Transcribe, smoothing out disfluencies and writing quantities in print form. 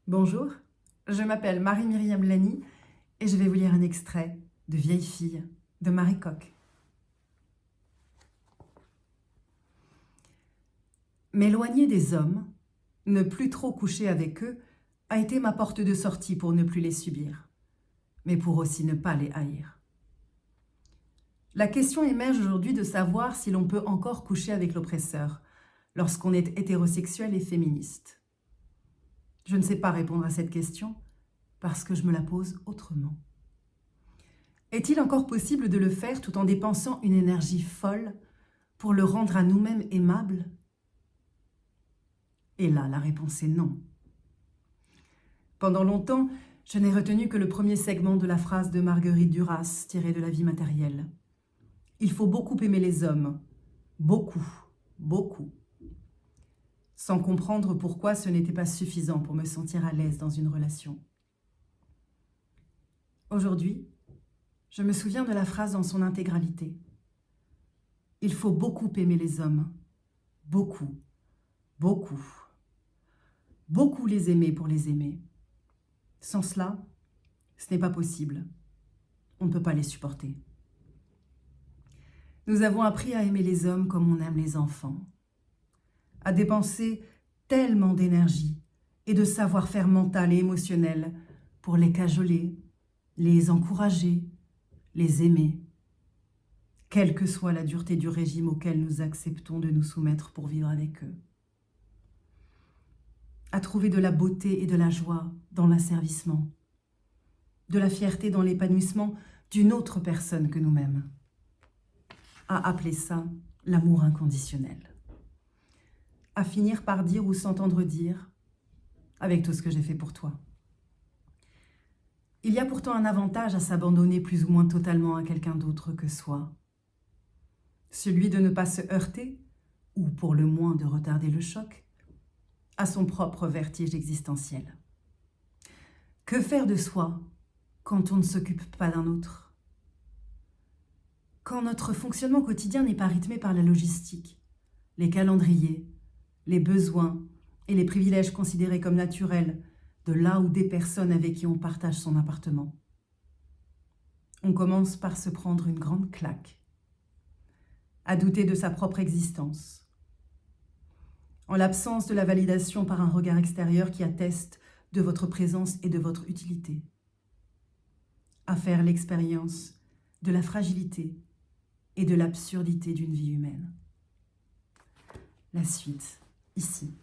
Bonjour, je m'appelle Marie-Myriam Lani et je vais vous lire un extrait de Vieille fille de Marie Coq. M'éloigner des hommes, ne plus trop coucher avec eux, a été ma porte de sortie pour ne plus les subir, mais pour aussi ne pas les haïr. La question émerge aujourd'hui de savoir si l'on peut encore coucher avec l'oppresseur lorsqu'on est hétérosexuel et féministe. Je ne sais pas répondre à cette question parce que je me la pose autrement. Est-il encore possible de le faire tout en dépensant une énergie folle pour le rendre à nous-mêmes aimable? Et là, la réponse est non. Pendant longtemps, je n'ai retenu que le premier segment de la phrase de Marguerite Duras tirée de La vie matérielle. Il faut beaucoup aimer les hommes. Beaucoup, beaucoup. Sans comprendre pourquoi ce n'était pas suffisant pour me sentir à l'aise dans une relation. Aujourd'hui, je me souviens de la phrase dans son intégralité. Il faut beaucoup aimer les hommes. Beaucoup, beaucoup. Beaucoup les aimer pour les aimer. Sans cela, ce n'est pas possible. On ne peut pas les supporter. Nous avons appris à aimer les hommes comme on aime les enfants, à dépenser tellement d'énergie et de savoir-faire mental et émotionnel pour les cajoler, les encourager, les aimer, quelle que soit la dureté du régime auquel nous acceptons de nous soumettre pour vivre avec eux. À trouver de la beauté et de la joie dans l'asservissement, de la fierté dans l'épanouissement d'une autre personne que nous-mêmes. À appeler ça l'amour inconditionnel. À finir par dire ou s'entendre dire « avec tout ce que j'ai fait pour toi ». Il y a pourtant un avantage à s'abandonner plus ou moins totalement à quelqu'un d'autre que soi. Celui de ne pas se heurter, ou pour le moins de retarder le choc, à son propre vertige existentiel. Que faire de soi quand on ne s'occupe pas d'un autre? Quand notre fonctionnement quotidien n'est pas rythmé par la logistique, les calendriers, les besoins et les privilèges considérés comme naturels de là ou des personnes avec qui on partage son appartement. On commence par se prendre une grande claque, à douter de sa propre existence. En l'absence de la validation par un regard extérieur qui atteste de votre présence et de votre utilité. À faire l'expérience de la fragilité et de l'absurdité d'une vie humaine. La suite, ici.